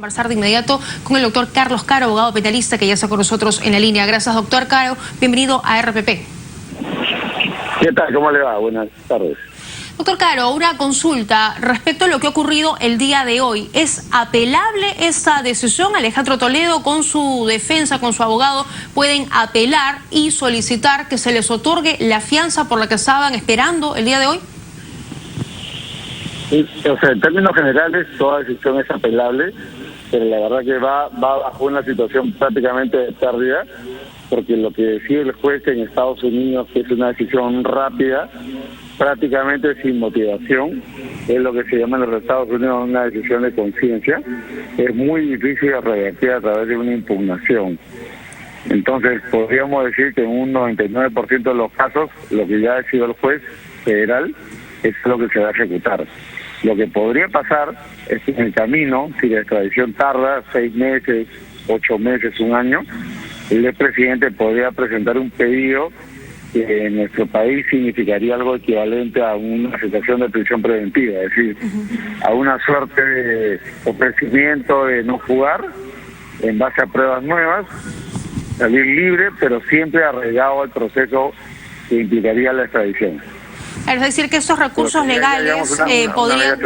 Conversar de inmediato con el doctor Carlos Caro, abogado penalista, que ya está con nosotros en la línea. Gracias, doctor Caro. Bienvenido a RPP. ¿Qué tal? ¿Cómo le va? Buenas tardes. Doctor Caro, una consulta respecto a lo que ha ocurrido el día de hoy. ¿Es apelable esta decisión? Alejandro Toledo, con su defensa, con su abogado, pueden apelar y solicitar que se les otorgue la fianza por la que estaban esperando el día de hoy. Sí, o sea, en términos generales, toda decisión es apelable, pero la verdad que va bajo una situación prácticamente de pérdida, porque lo que decide el juez en Estados Unidos, que es una decisión rápida, prácticamente sin motivación, es lo que se llama en los Estados Unidos una decisión de conciencia, es muy difícil de revertir a través de una impugnación. Entonces, podríamos decir que en un 99% de los casos, lo que ya ha decidido el juez federal es lo que se va a ejecutar. Lo que podría pasar es que en el camino, si la extradición tarda 6 meses, 8 meses, un año, el expresidente podría presentar un pedido que en nuestro país significaría algo equivalente a una situación de prisión preventiva, es decir, a una suerte de ofrecimiento de no jugar en base a pruebas nuevas, salir libre, pero siempre arraigado al proceso que implicaría la extradición. Es decir, que esos recursos legales podrían...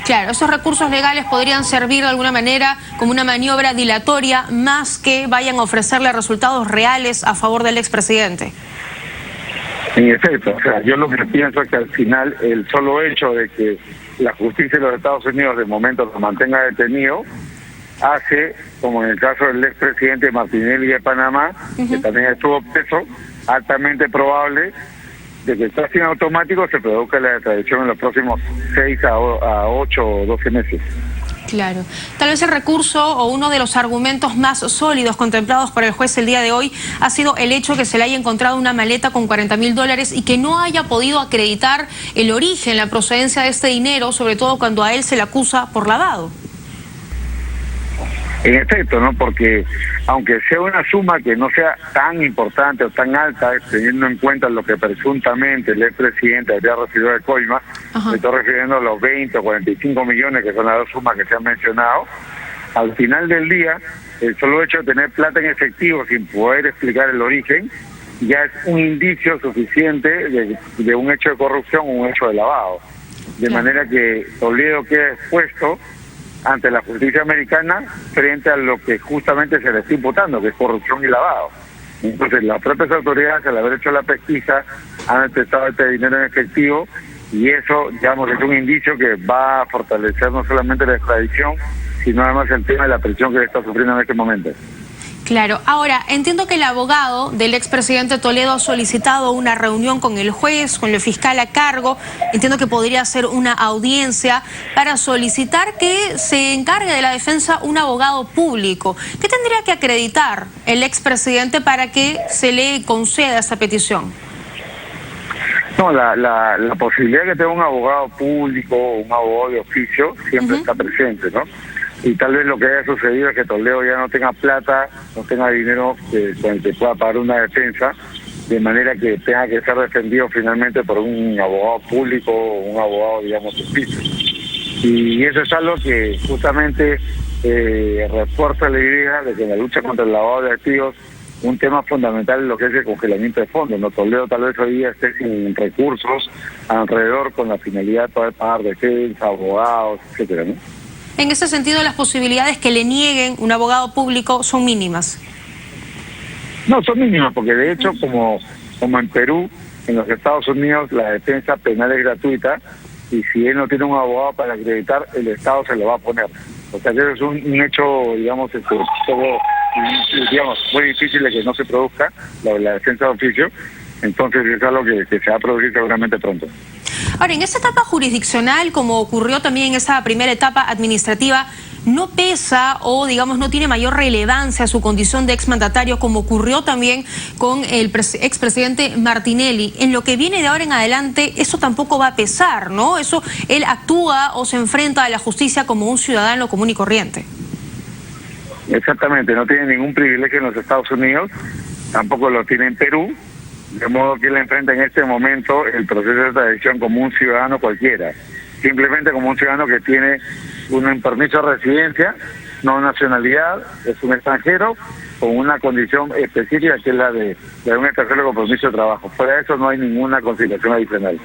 Claro, esos recursos legales podrían servir de alguna manera como una maniobra dilatoria, más que vayan a ofrecerle resultados reales a favor del expresidente. En efecto, o sea, yo lo que pienso es que al final el solo hecho de que la justicia de los Estados Unidos de momento lo mantenga detenido hace, como en el caso del expresidente Martinelli de Panamá, que también estuvo preso, altamente probable de que está sin automático se produzca la extradición en los próximos 6 a 8 o 12 meses. Claro. Tal vez el recurso o uno de los argumentos más sólidos contemplados por el juez el día de hoy ha sido el hecho que se le haya encontrado una maleta con $40.000 y que no haya podido acreditar el origen, la procedencia de este dinero, sobre todo cuando a él se le acusa por lavado. En efecto, ¿no? Porque aunque sea una suma que no sea tan importante o tan alta, teniendo en cuenta lo que presuntamente el expresidente había recibido de coima, me estoy refiriendo a los 20 o 45 millones, que son las dos sumas que se han mencionado, al final del día, el solo hecho de tener plata en efectivo sin poder explicar el origen, ya es un indicio suficiente de un hecho de corrupción o un hecho de lavado. De manera que Toledo queda expuesto ante la justicia americana frente a lo que justamente se le está imputando, que es corrupción y lavado. Entonces, las propias autoridades, al haber hecho la pesquisa, han detectado este dinero en efectivo y eso, digamos, es un indicio que va a fortalecer no solamente la extradición, sino además el tema de la presión que le está sufriendo en este momento. Claro. Ahora, entiendo que el abogado del expresidente Toledo ha solicitado una reunión con el juez, con el fiscal a cargo. Entiendo que podría ser una audiencia para solicitar que se encargue de la defensa un abogado público. ¿Qué tendría que acreditar el expresidente para que se le conceda esa petición? No, la posibilidad de que tenga un abogado público o un abogado de oficio siempre está presente, ¿no? Y tal vez lo que haya sucedido es que Toledo ya no tenga plata, no tenga dinero con el que pueda pagar una defensa, de manera que tenga que ser defendido finalmente por un abogado público o un abogado, digamos, de oficio. Y eso es algo que justamente refuerza la idea de que en la lucha contra el lavado de activos, un tema fundamental es lo que es el congelamiento de fondos, ¿no? Toledo tal vez hoy día esté sin recursos alrededor con la finalidad de poder pagar defensa, abogados, etcétera, ¿no? En ese sentido, las posibilidades que le nieguen un abogado público son mínimas. No, son mínimas, porque de hecho, como en Perú, en los Estados Unidos, la defensa penal es gratuita, y si él no tiene un abogado para acreditar, el Estado se lo va a poner. O sea que eso es un hecho, digamos, muy difícil de que no se produzca, la defensa de oficio. Entonces es algo que se va a producir seguramente pronto. Ahora, en esa etapa jurisdiccional, como ocurrió también en esa primera etapa administrativa, ¿no pesa o, digamos, no tiene mayor relevancia su condición de exmandatario, como ocurrió también con el expresidente Martinelli? En lo que viene de ahora en adelante, eso tampoco va a pesar, ¿no? Eso, él actúa o se enfrenta a la justicia como un ciudadano común y corriente. Exactamente, no tiene ningún privilegio en los Estados Unidos, tampoco lo tiene en Perú, de modo que él enfrenta en este momento el proceso de extradición como un ciudadano cualquiera. simplemente como un ciudadano que tiene un permiso de residencia, no nacionalidad, es un extranjero con una condición específica que es la de un extranjero con permiso de trabajo. Fuera de eso no hay ninguna consideración adicional.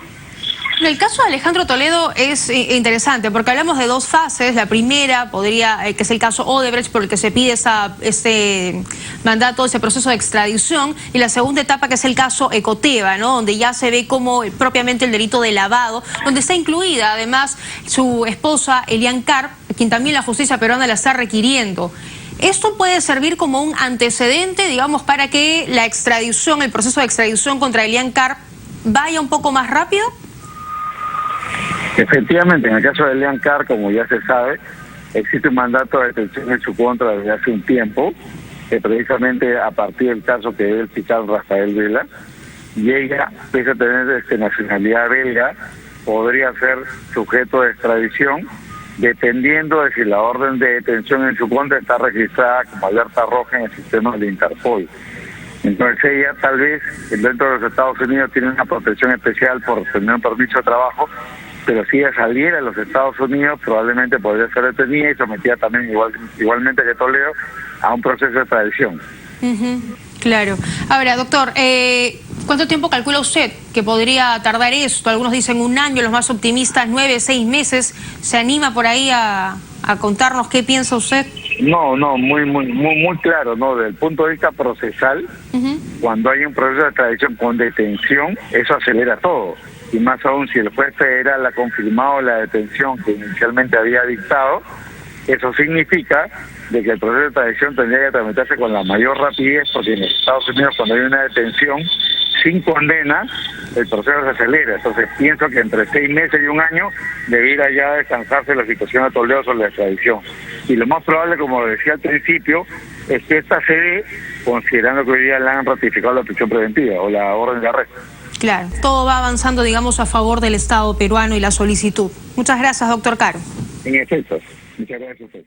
El caso de Alejandro Toledo es interesante porque hablamos de dos fases. La primera que es el caso Odebrecht, por el que se pide ese mandato, ese proceso de extradición, y la segunda etapa que es el caso Ecoteva, ¿no? Donde ya se ve como propiamente el delito de lavado, donde está incluida además su esposa Elian Carr, a quien también la justicia peruana la está requiriendo. ¿Esto puede servir como un antecedente, digamos, para que la extradición, el proceso de extradición contra Elian Carr vaya un poco más rápido? Efectivamente, en el caso de Elian Carr, como ya se sabe, existe un mandato de detención en su contra desde hace un tiempo, precisamente a partir del caso que debe el fiscal Rafael Vela, y ella, pese a tener nacionalidad belga, podría ser sujeto de extradición, dependiendo de si la orden de detención en su contra está registrada como alerta roja en el sistema de Interpol. Entonces ella tal vez dentro de los Estados Unidos tiene una protección especial por tener un permiso de trabajo, pero si ella saliera de los Estados Unidos probablemente podría ser detenida y sometida también igualmente que Toledo a un proceso de extradición. Claro. Ahora, doctor, ¿cuánto tiempo calcula usted que podría tardar esto? Algunos dicen 1 año, los más optimistas 9, 6 meses. ¿Se anima por ahí a contarnos qué piensa usted? No, muy claro, ¿no? Desde el punto de vista procesal, cuando hay un proceso de extradición con detención, eso acelera todo. Y más aún si el juez federal ha confirmado la detención que inicialmente había dictado, eso significa de que el proceso de extradición tendría que tramitarse con la mayor rapidez, porque en Estados Unidos cuando hay una detención sin condena, el proceso se acelera. Entonces pienso que entre 6 meses y 1 año debiera ya descansarse la situación de Toledo sobre la extradición. Y lo más probable, como decía al principio, es que esta se dé considerando que hoy día le han ratificado la prisión preventiva o la orden de arresto. Claro, todo va avanzando, digamos, a favor del Estado peruano y la solicitud. Muchas gracias, doctor Caro. En efecto, muchas gracias a usted.